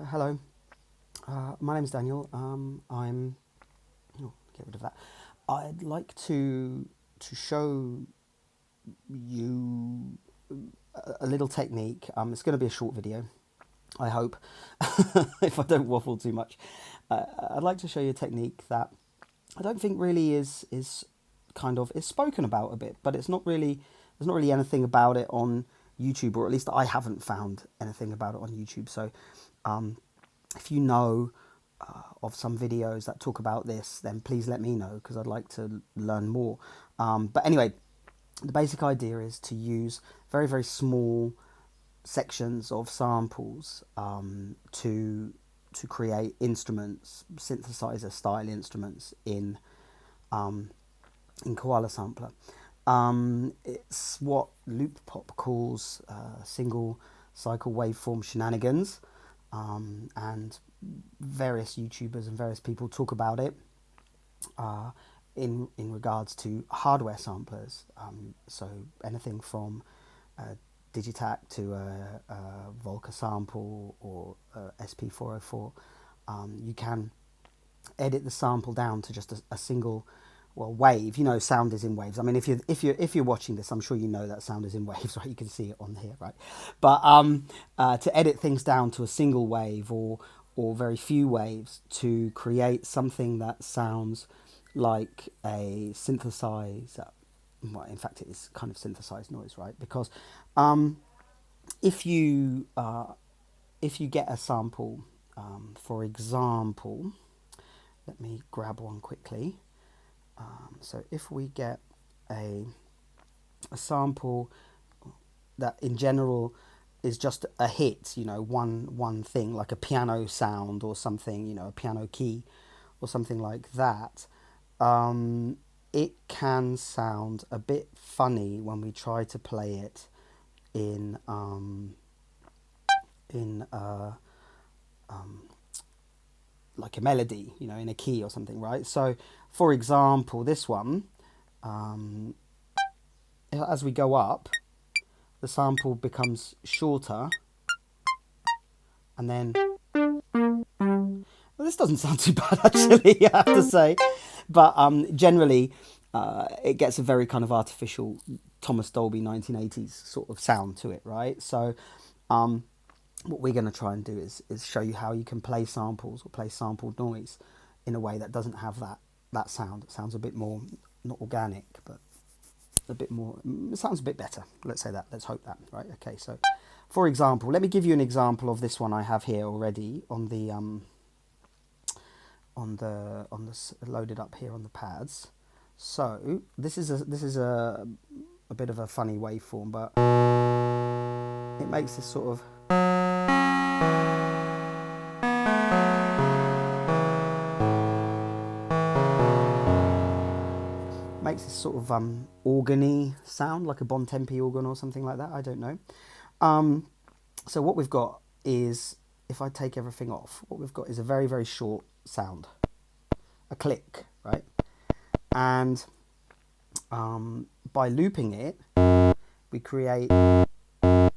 Hello, my name is Daniel. Get rid of that. I'd like to show you a little technique. It's going to be a short video, I hope, if I don't waffle too much. I'd like to show you a technique that I don't think really is kind of is spoken about a bit, but it's not really there's not really anything about it on YouTube, or at least I haven't found anything about it on YouTube. So um, if you know of some videos that talk about this, then please let me know because I'd like to learn more. But anyway, the basic idea is to use very, very small sections of samples to create instruments, synthesizer style instruments in Koala Sampler. It's what Loop Pop calls single cycle waveform shenanigans, and various YouTubers and various people talk about it in regards to hardware samplers. So anything from Digitac to a Volca sample or SP404, you can edit the sample down to just a single wave. You know, sound is in waves. I mean, if you're watching this, I'm sure you know that sound is in waves, right? You can see it on here, right? But to edit things down to a single wave or very few waves to create something that sounds like a synthesizer. Well, in fact, it is kind of synthesized noise, right? Because if you get a sample, for example, let me grab one quickly. So if we get a sample that in general is just a hit, you know, one thing like a piano sound or something, you know, a piano key or something like that, it can sound a bit funny when we try to play it in like a melody, you know, in a key or something, right? So, for example, this one, as we go up, the sample becomes shorter, and then well, this doesn't sound too bad actually, I have to say, but generally it gets a very kind of artificial Thomas Dolby 1980s sort of sound to it, right? So what we're going to try and do is show you how you can play samples or play sampled noise in a way that doesn't have that sound. It sounds a bit more, not organic, but a bit more, it sounds a bit better. Let's say that, let's hope that, right? Okay, so for example, let me give you an example of this one I have here already on the loaded up here on the pads. So this is a bit of a funny waveform, but it makes this sort of organy sound, like a Bontempi organ or something like that. I don't know. So what we've got is, if I take everything off, what we've got is a very, very short sound, a click, right? And by looping it, we create an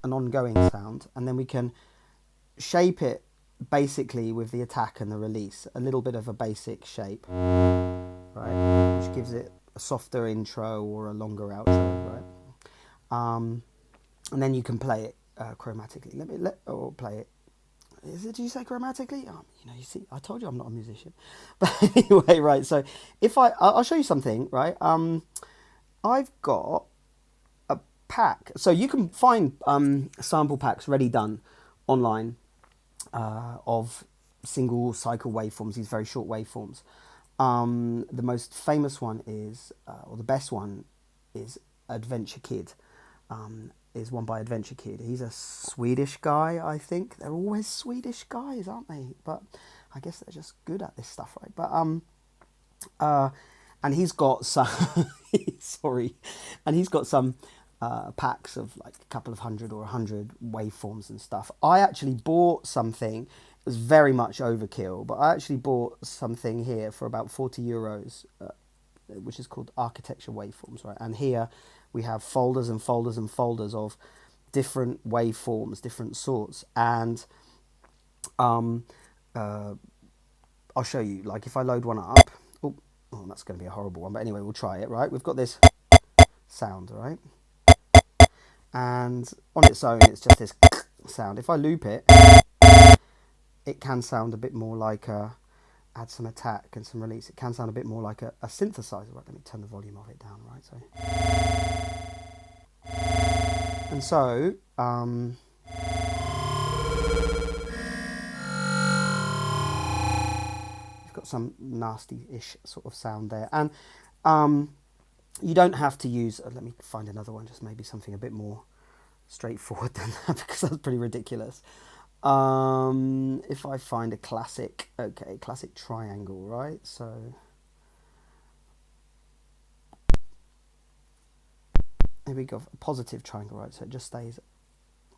ongoing sound, and then we can shape it basically with the attack and the release, a little bit of a basic shape, right, which gives it a softer intro or a longer outro, right? And then you can play it chromatically. Play it. Did you say chromatically? You know, you see, I told you I'm not a musician. But anyway, right. So I'll show you something, right? I've got a pack. So you can find sample packs ready done online of single cycle waveforms, these very short waveforms. The most famous one is, or the best one is Adventure Kid. Is one by Adventure Kid. He's a Swedish guy, I think. They're always Swedish guys, aren't they? But I guess they're just good at this stuff, right? But and he's got some sorry, and he's got some packs of like a couple of hundred or 100 waveforms and stuff. I actually bought something. It was very much overkill, but I actually bought something here for about €40, which is called Architecture Waveforms, right? And here we have folders and folders and folders of different waveforms, different sorts. And Um, I'll show you. Like if I load one up, oh, that's going to be a horrible one. But anyway, we'll try it. Right, we've got this sound, right, and on its own, it's just this sound. If I loop it, it can sound a bit more like a. Add some attack and some release. It can sound a bit more like a synthesizer. Right, let me turn the volume of it down. Right, so and so. Got some nasty-ish sort of sound there, and you don't have to use. Let me find another one, just maybe something a bit more straightforward than that, because that's pretty ridiculous. If I find a classic, okay, classic triangle, right? So here we go, a positive triangle, right? So it just stays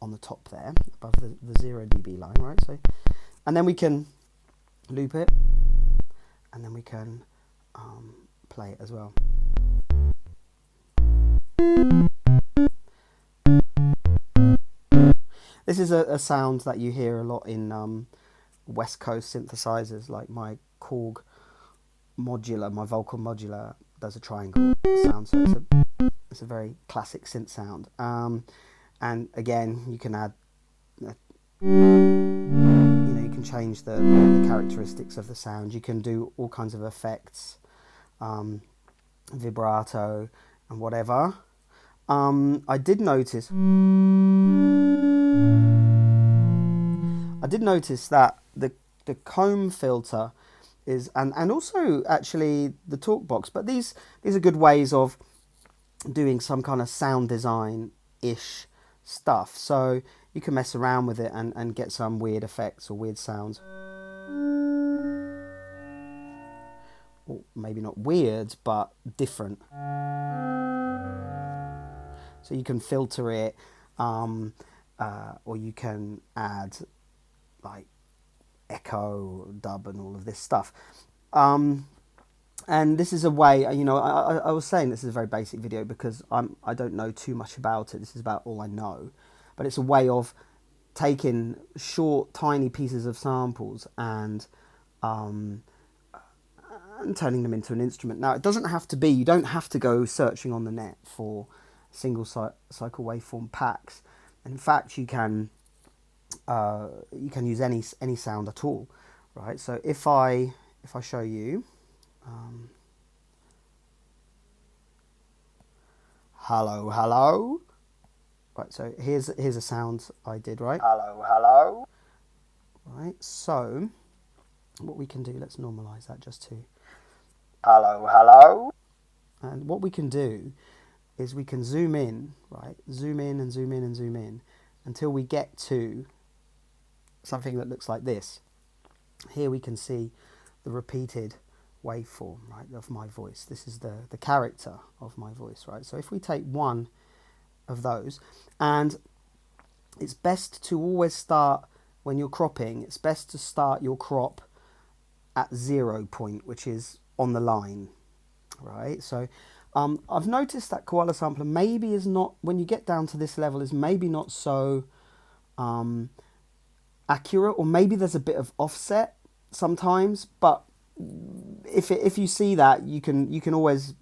on the top there, above the 0 dB line, right? So, and then we can loop it, and then we can play it as well. This is a sound that you hear a lot in West Coast synthesizers, like my Korg modular, my vocal modular does a triangle sound, so it's a very classic synth sound. And again, you can add, you can change the characteristics of the sound. You can do all kinds of effects, vibrato and whatever. I did notice that the comb filter is, and also actually the talk box, but these are good ways of doing some kind of sound design-ish stuff. So you can mess around with it and get some weird effects or weird sounds. Or maybe not weird, but different. So you can filter it, or you can add like echo, dub, and all of this stuff. And this is a way, I was saying this is a very basic video because I don't know too much about it. This is about all I know. But it's a way of taking short, tiny pieces of samples and turning them into an instrument. Now, it doesn't have to be, you don't have to go searching on the net for single cycle waveform packs. In fact, you can use any sound at all, right? So if I show you, hello, right? So here's a sound I did, right? Hello, right? So what we can do, let's normalize that just to hello, and what we can do is we can zoom in, right? Zoom in and zoom in and zoom in until we get to something that looks like this. Here we can see the repeated waveform, right, of my voice. This is the character of my voice, right? So if we take one of those, and it's best to always start, when you're cropping, it's best to start your crop at 0 point, which is on the line, right? So I've noticed that koala sampler maybe is not, when you get down to this level, is maybe not so accurate, or maybe there's a bit of offset sometimes, but if you see that, you can always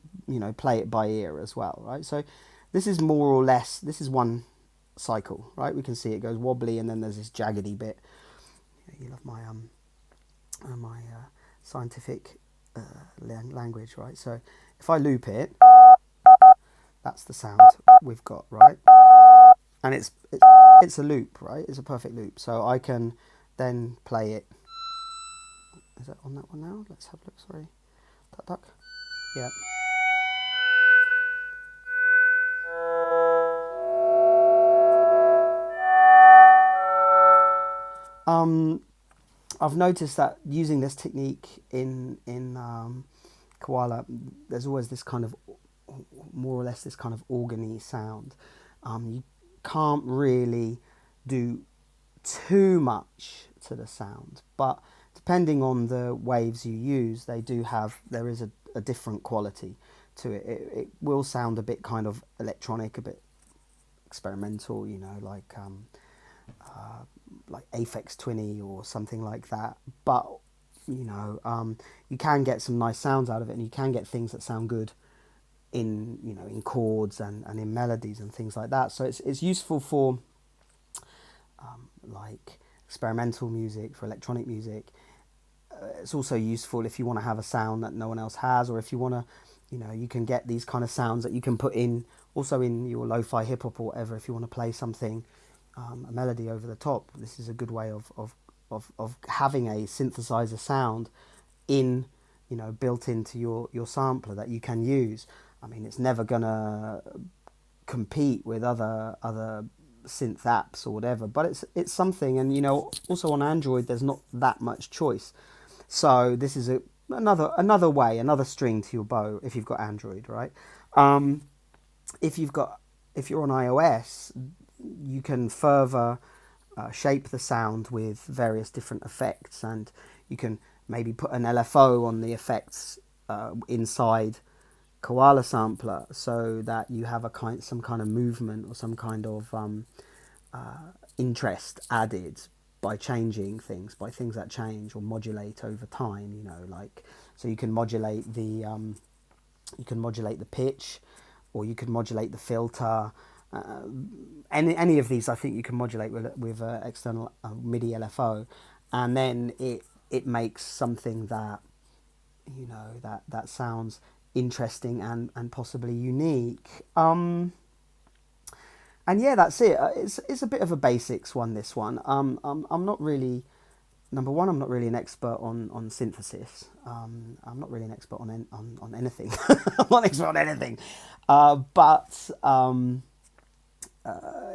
play it by ear as well, right? So this is more or less, this is one cycle, right? We can see it goes wobbly, and then there's this jaggedy bit. You love my my scientific language, right? So if I loop it, that's the sound we've got, right? And it's a loop, right? It's a perfect loop. So I can then play it. Is that on that one now? Let's have a look, sorry. Duck. Yeah. I've noticed that using this technique in koala, there's always this kind of, more or less this kind of organy sound. You can't really do too much to the sound, but depending on the waves you use, there is a different quality to it. It will sound a bit kind of electronic, a bit experimental, like Aphex Twinny or something like that. But you can get some nice sounds out of it, and you can get things that sound good in in chords and in melodies and things like that. So it's useful for like experimental music, for electronic music. It's also useful if you want to have a sound that no one else has, or if you want to, you can get these kind of sounds that you can put in also in your lo-fi hip hop or whatever. If you want to play something, a melody over the top, this is a good way of having a synthesizer sound in, built into your sampler that you can use. I mean, it's never gonna compete with other synth apps or whatever, but it's something. And also on Android there's not that much choice, so this is another way, another string to your bow if you've got Android, right? If you're on iOS, you can further shape the sound with various different effects, and you can maybe put an LFO on the effects inside koala sampler, so that you have some kind of movement or some kind of interest added by changing things, by things that change or modulate over time. Like, so you can modulate the pitch, or you can modulate the filter. Any of these, I think you can modulate with external MIDI LFO, and then it makes something that that sounds interesting and possibly unique. And yeah, that's it. It's a bit of a basics one, this one. I'm not really, number one, I'm not really an expert on synthesis. I'm not really an expert on anything. I'm not an expert on anything. But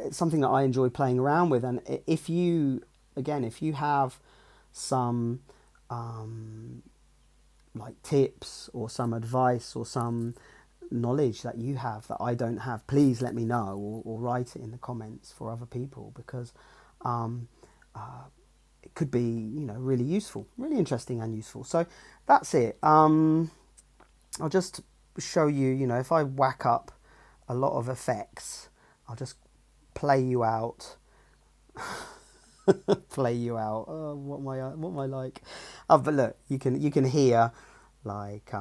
it's something that I enjoy playing around with. And if you have some like tips or some advice or some knowledge that you have that I don't have, please let me know, or write it in the comments for other people, because it could be really useful, really interesting and useful. So that's it. I'll just show you, if I whack up a lot of effects, I'll just play you out. Play you out. Oh, what am I like? Oh, but look, you can hear like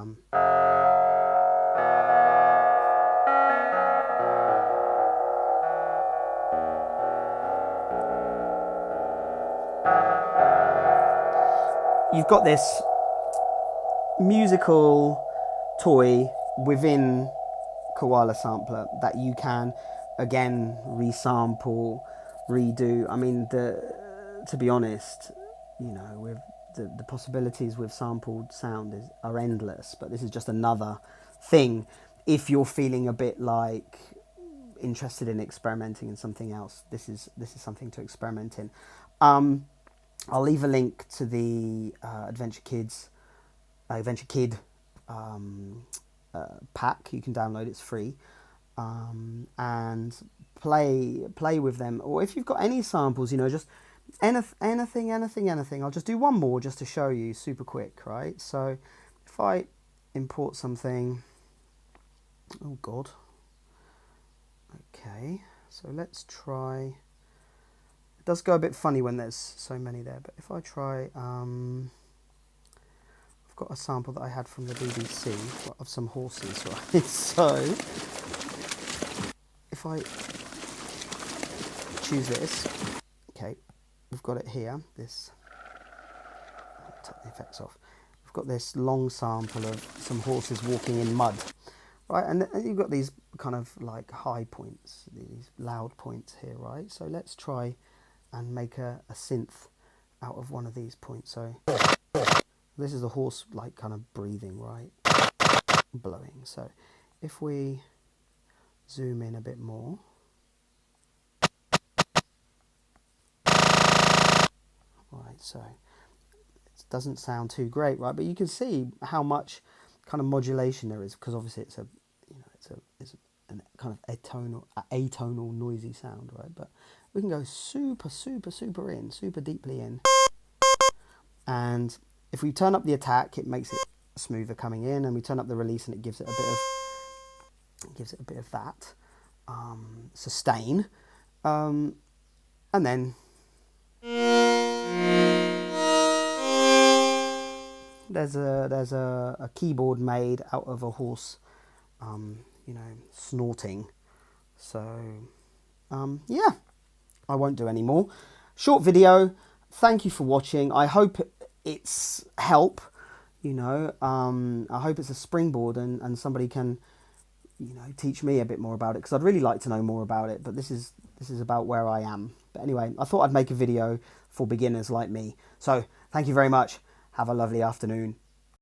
you've got this musical toy within Koala Sampler that you can again resample, redo. I mean, to be honest, with the possibilities with sampled sound are endless. But this is just another thing. If you're feeling a bit like interested in experimenting in something else, this is something to experiment in. I'll leave a link to the Adventure Kid pack. You can download, it's free, and play with them. Or if you've got any samples, just anything. I'll just do one more just to show you super quick, right? So if I import something, oh god, okay, so let's try. It does go a bit funny when there's so many there, but if I try, I've got a sample that I had from the BBC of some horses, right? So if I choose this, okay, we've got it here. This, I'll take the effects off. We've got this long sample of some horses walking in mud, right? And you've got these kind of like high points, these loud points here, right? So let's try and make a synth out of one of these points. So this is the horse like kind of breathing, right? Blowing. So if we zoom in a bit more, right, so it doesn't sound too great, right? But you can see how much kind of modulation there is, because obviously it's a kind of atonal noisy sound, right? But we can go super deeply in, and if we turn up the attack, it makes it smoother coming in, and we turn up the release, and it gives it a bit of that sustain, and then there's a keyboard made out of a horse, you know, snorting. So, yeah, I won't do any more. Short video. Thank you for watching. I hope it's help. You know, I hope it's a springboard and somebody can, you know, teach me a bit more about it, because I'd really like to know more about it. But this is about where I am. But anyway, I thought I'd make a video for beginners like me. So thank you very much. Have a lovely afternoon.